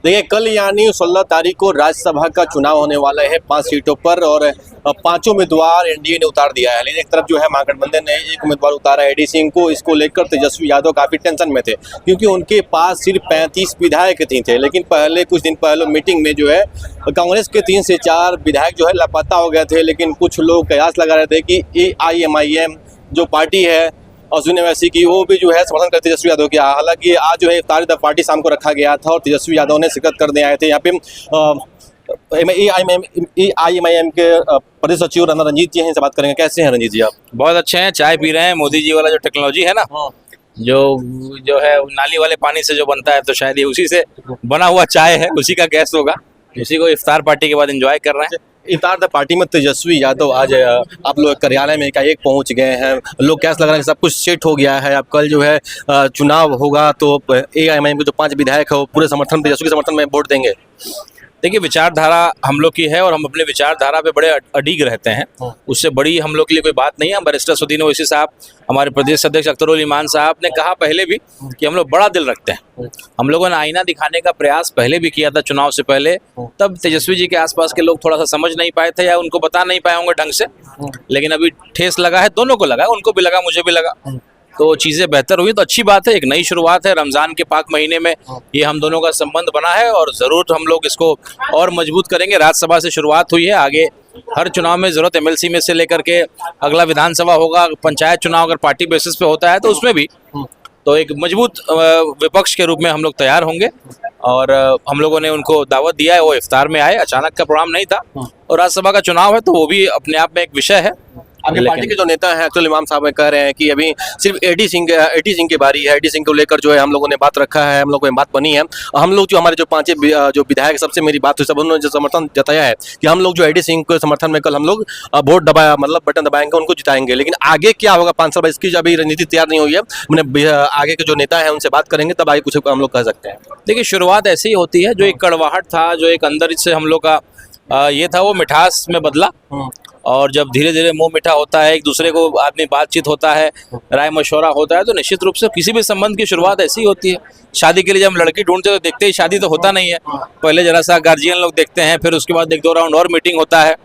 देखिए, कल यानी 16 तारीख को राज्यसभा का चुनाव होने वाला है 5 सीटों पर और 5 उम्मीदवार एनडीए ने उतार दिया है। लेकिन एक तरफ जो है महागठबंधन ने एक उम्मीदवार उतारा एडी सिंह को। इसको लेकर तेजस्वी यादव काफ़ी टेंशन में थे क्योंकि उनके पास सिर्फ 35 विधायक ही थे। लेकिन कुछ दिन पहले मीटिंग में जो है कांग्रेस के 3 से 4 विधायक जो है लापता हो गए थे। लेकिन कुछ लोग कयास लगा रहे थे कि AIMIM जो पार्टी है अश्विनी वैसी की, वो भी जो है समर्थन करते तेजस्वी यादव की। हालांकि आज जो है इफ्तार द पार्टी शाम को रखा गया था और तेजस्वी यादव ने शिरकत करने आए थे। यहाँ पे AIMIM के प्रदेश सचिव रंजीत जी हैं, इनसे बात करेंगे। कैसे हैं रंजीत जी आप? बहुत अच्छे हैं। चाय पी रहे हैं। मोदी जी वाला जो टेक्नोलॉजी है ना, जो है नाली वाले पानी से जो बनता है, तो शायद ये उसी से बना हुआ चाय है, उसी का गैस होगा। उसी को इफ्तार पार्टी के बाद एंजॉय कर रहे हैं। इफ्तार द पार्टी में तेजस्वी यादव आज आप लोग कार्यालय में एकाएक पहुंच गए हैं। लोग कैसा लग रहा है कि सब कुछ सेट हो गया है? अब कल जो है चुनाव होगा तो AIMIM के जो 5 विधायक है वो पूरे समर्थन तेजस्वी के समर्थन में वोट देंगे। देखिए, विचारधारा हम लोग की है और हम अपने विचारधारा पे बड़े अडिग रहते हैं। उससे बड़ी हम लोग के लिए कोई बात नहीं है। बैरिस्टर सुदीन ओवैसी साहब, हमारे प्रदेश अध्यक्ष अख्तरुल ईमान साहब ने कहा पहले भी कि हम लोग बड़ा दिल रखते हैं। हम लोगों ने आईना दिखाने का प्रयास पहले भी किया था चुनाव से पहले। तब तेजस्वी जी के आसपास के लोग थोड़ा सा समझ नहीं पाए थे या उनको बता नहीं पाए होंगे ढंग से। लेकिन अभी ठेस लगा है, दोनों को लगा है, उनको भी लगा, मुझे भी लगा, तो चीज़ें बेहतर हुई तो अच्छी बात है। एक नई शुरुआत है। रमज़ान के पाक महीने में ये हम दोनों का संबंध बना है और ज़रूर हम लोग इसको और मजबूत करेंगे। राज्यसभा से शुरुआत हुई है, आगे हर चुनाव में ज़रूरत MLC में से लेकर के अगला विधानसभा होगा, पंचायत चुनाव अगर पार्टी बेसिस पे होता है तो उसमें भी तो एक मजबूत विपक्ष के रूप में हम लोग तैयार होंगे। और हम लोगों ने उनको दावत दिया है, वो इफ्तार में आए। अचानक का प्रोग्राम नहीं था और राज्यसभा का चुनाव है तो वो भी अपने आप में एक विषय है। आपके पार्टी के जो नेता हैं अख्तरुल इमाम साहब कह रहे हैं कि अभी सिर्फ एडी सिंह की बारी है। एडी सिंह को लेकर जो है हम लोगों ने बात रखा है, हम लोग को बात बनी है। हम लोग जो हमारे जो 5 जो विधायक सबसे मेरी बात हुई, सब उन्होंने जो समर्थन जताया है कि हम लोग जो एडी सिंह के समर्थन में कल हम लोग वोट दबाया, मतलब बटन दबाएंगे, उनको जिताएंगे। लेकिन आगे क्या होगा 5 साल बाद, इसकी अभी रणनीति तैयार नहीं हुई है। मैंने आगे के जो नेता है उनसे बात करेंगे तब आगे कुछ हम लोग कह सकते हैं। देखिए, शुरुआत ऐसी ही होती है। जो एक कड़वाहट था, जो एक अंदर से हम लोग का ये था, वो मिठास में बदला। और जब धीरे धीरे मुंह मीठा होता है, एक दूसरे को आदमी बातचीत होता है, राय मशवरा होता है, तो निश्चित रूप से किसी भी संबंध की शुरुआत ऐसी ही होती है। शादी के लिए जब हम लड़की ढूंढते तो देखते ही शादी तो होता नहीं है। पहले जरा सा गार्जियन लोग देखते हैं, फिर उसके बाद 1-2 राउंड और मीटिंग होता है,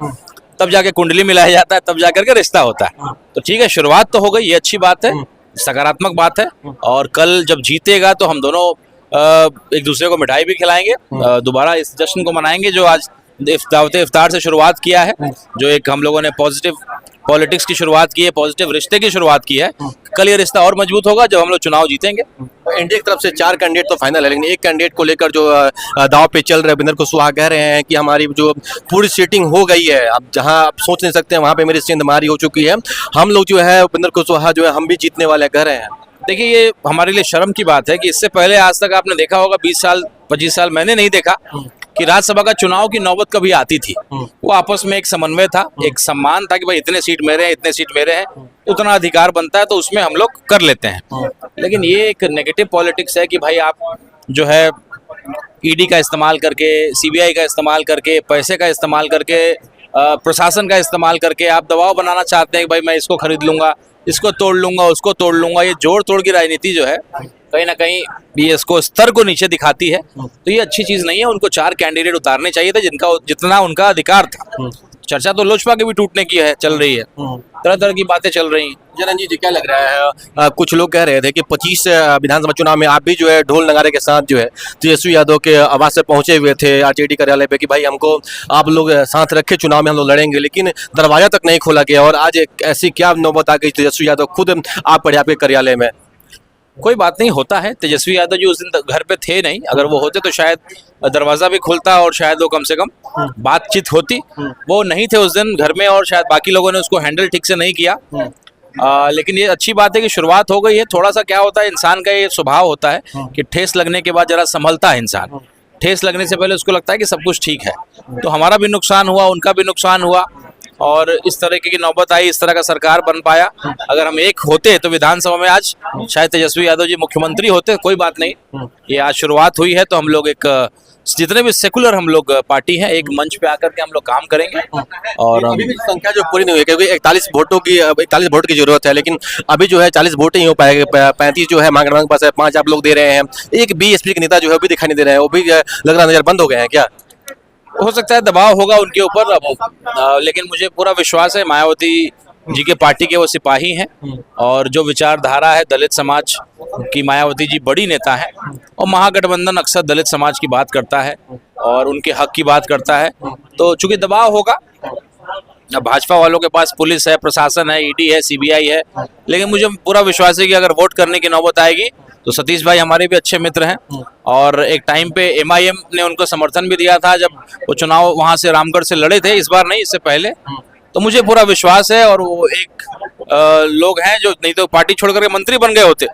तब जाके कुंडली मिलाया जाता है, तब जाकर के रिश्ता होता है। तो ठीक है, शुरुआत तो हो गई, ये अच्छी बात है, सकारात्मक बात है। और कल जब जीतेगा तो हम दोनों एक दूसरे को मिठाई भी खिलाएंगे, दोबारा इस जश्न को मनाएंगे जो आज दावत इफ्तार से शुरुआत किया है। जो एक हम लोगों ने पॉजिटिव पॉलिटिक्स की शुरुआत की है, पॉजिटिव रिश्ते की शुरुआत की है। कल ये रिश्ता और मजबूत होगा जब हम लोग चुनाव जीतेंगे। एनडीए की तरफ से 4 कैंडिडेट तो फाइनल है, लेकिन एक कैंडिडेट को लेकर जो दाव पे चल रहे हैं, बिंदर कुशवाहा कह रहे हैं कि हमारी जो पूरी सीटिंग हो गई है, अब जहां आप सोच नहीं सकते हैं वहां पे मेरी सेंधमारी हो चुकी है। हम लोग जो है बिंदर कुशवाहा जो है हम भी जीतने वाले कह रहे हैं। देखिए, ये हमारे लिए शर्म की बात है कि इससे पहले आज तक आपने देखा होगा 20 साल 25 साल मैंने नहीं देखा कि राज्यसभा का चुनाव की नौबत कभी आती थी। वो आपस में एक समन्वय था, एक सम्मान था कि भाई इतने सीट मेरे हैं, इतने सीट मेरे हैं, उतना अधिकार बनता है तो उसमें हम लोग कर लेते हैं। लेकिन ये एक नेगेटिव पॉलिटिक्स है कि भाई आप जो है ईडी का इस्तेमाल करके, CBI का इस्तेमाल करके, पैसे का इस्तेमाल करके, प्रशासन का इस्तेमाल करके आप दबाव बनाना चाहते हैं कि भाई मैं इसको खरीद लूंगा, इसको तोड़ लूंगा, उसको तोड़ लूंगा। ये जोड़ तोड़ की राजनीति जो है कहीं ना कहीं ये इसको स्तर को नीचे दिखाती है। तो ये अच्छी चीज नहीं है। उनको 4 कैंडिडेट उतारने चाहिए थे जितना उनका अधिकार था। चर्चा तो लोजपा के भी टूटने की है, चल रही है, तरह तरह की बातें चल रही हैं। रंजीत जी, क्या लग रहा है? कुछ लोग कह रहे थे कि 25 विधानसभा चुनाव में आप भी जो है ढोल नगारे के साथ जो है तेजस्वी यादव के आवास से पहुंचे हुए थे RJD कार्यालय पे कि भाई हमको आप लोग साथ रखे, चुनाव में हम लोग लड़ेंगे, लेकिन दरवाजा तक नहीं खोला गया। और आज ऐसी क्या नौबत आ गई, तेजस्वी यादव खुद आप पड़े आपके कार्यालय में? कोई बात नहीं, होता है। तेजस्वी यादव जी उस दिन घर पे थे नहीं, अगर वो होते तो शायद दरवाजा भी खुलता और शायद वो कम से कम बातचीत होती। वो नहीं थे उस दिन घर में और शायद बाकी लोगों ने उसको हैंडल ठीक से नहीं किया। लेकिन ये अच्छी बात है कि शुरुआत हो गई है। थोड़ा सा क्या होता है, इंसान का ये स्वभाव होता है कि ठेस लगने के बाद जरा संभलता है इंसान। ठेस लगने से पहले उसको लगता है कि सब कुछ ठीक है। तो हमारा भी नुकसान हुआ, उनका भी नुकसान हुआ और इस तरह की नौबत आई, इस तरह का सरकार बन पाया। अगर हम एक होते तो विधानसभा में आज शायद तेजस्वी यादव जी मुख्यमंत्री होते। कोई बात नहीं, ये आज शुरुआत हुई है तो हम लोग एक जितने भी सेकुलर हम लोग पार्टी हैं, एक मंच पे आकर के हम लोग काम करेंगे। और अभी भी संख्या जो पूरी नहीं हुई, क्योंकि 41 वोटों की 41 वोट की जरूरत है, लेकिन अभी जो है 40 वोट ही हो पाएंगे। 35 जो है मांगड़ के पास है, 5 आप लोग दे रहे हैं। एक बीएसपी के नेता जो है वो भी दिखाई नहीं दे रहे हैं, वो भी लग रहा नजर बंद हो गए हैं क्या? हो सकता है दबाव होगा उनके ऊपर अब, लेकिन मुझे पूरा विश्वास है मायावती जी के पार्टी के वो सिपाही हैं, और जो विचारधारा है दलित समाज की, मायावती जी बड़ी नेता है, और महागठबंधन अक्सर दलित समाज की बात करता है और उनके हक की बात करता है। तो चूंकि दबाव होगा, अब भाजपा वालों के पास पुलिस है, प्रशासन है, ईडी है, सीबीआई है, लेकिन मुझे पूरा विश्वास है कि अगर वोट करने की नौबत आएगी तो सतीश भाई हमारे भी अच्छे मित्र हैं, और एक टाइम पे एमआईएम ने उनको समर्थन भी दिया था जब वो चुनाव वहां से रामगढ़ से लड़े थे, इस बार नहीं, इससे पहले। तो मुझे पूरा विश्वास है, और वो एक लोग हैं जो नहीं तो पार्टी छोड़ करके मंत्री बन गए होते।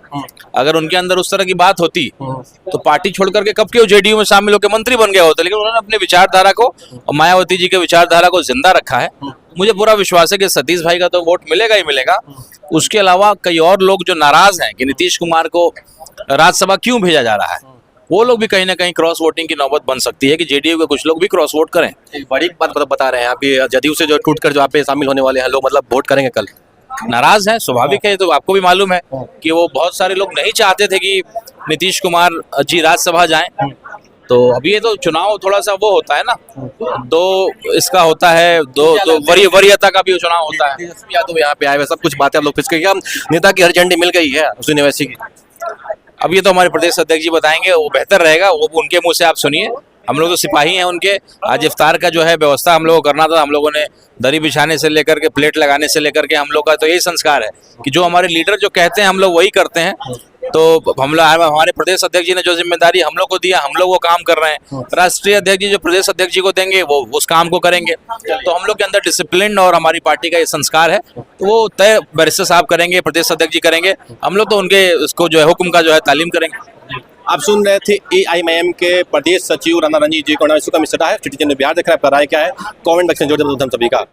अगर उनके अंदर उस तरह की बात होती तो पार्टी छोड़ करके कब के जेडीयू में शामिल होकर मंत्री बन गए होते, लेकिन उन्होंने अपनी विचारधारा को और मायावती जी के विचारधारा को जिंदा रखा है। मुझे पूरा विश्वास है कि सतीश भाई का तो वोट मिलेगा ही मिलेगा। उसके अलावा कई और लोग जो नाराज हैं कि नीतीश कुमार को राज्यसभा क्यों भेजा जा रहा है, वो लोग भी कहीं ना कहीं क्रॉस वोटिंग की नौबत बन सकती है कि जेडीयू के कुछ लोग भी क्रॉस वोट करें। एक बड़ी बात बता रहे हैं आप, जदयू से जो टूटकर जो आप पे शामिल होने वाले हैं लोग, मतलब वोट करेंगे कल, नाराज हैं, स्वाभाविक है। तो आपको भी मालूम है कि वो बहुत सारे लोग नहीं चाहते थे कि नीतीश कुमार जी राज्यसभा जाएं। तो अभी ये तो चुनाव थोड़ा सा वो होता है ना, दो इसका होता है, दो वरीयता का भी चुनाव होता है। तेजस्वी यादव यहाँ पे आए हुए, सब कुछ बातें आप लोग फिर क्या नेता की हर झंडी मिल गई है उस यूनिवर्सिटी की? अब ये तो हमारे प्रदेश अध्यक्ष जी बताएंगे, वो बेहतर रहेगा, वो उनके मुंह से आप सुनिए। हम लोग तो सिपाही हैं उनके। आज इफ्तार का जो है व्यवस्था हम लोगों को करना था, हम लोगों ने दरी बिछाने से लेकर के प्लेट लगाने से लेकर के, हम लोग का तो यही संस्कार है कि जो हमारे लीडर जो कहते हैं हम लोग वही करते हैं। तो हम लोग, हमारे प्रदेश अध्यक्ष जी ने जो जिम्मेदारी हम लोग को दिया, हम लोग वो काम कर रहे हैं। राष्ट्रीय अध्यक्ष जी जो प्रदेश अध्यक्ष जी को देंगे वो उस काम को करेंगे। तो हम लोग के अंदर डिसिप्लिन और हमारी पार्टी का ये संस्कार है, तो वो तय बैरिस्टर साहब करेंगे, प्रदेश अध्यक्ष जी करेंगे, हम लोग तो उनके उसको जो है हुक्म का जो है तालीम करेंगे। आप सुन रहे थे एआईएमआईएम के प्रदेश सचिव राणा रणजीत जी को। इसका मिश्रा है, सिटीजन बिहार देख रहे हैं। आपका राय क्या है? कमेंट सेक्शन जोड़ दें सभी का।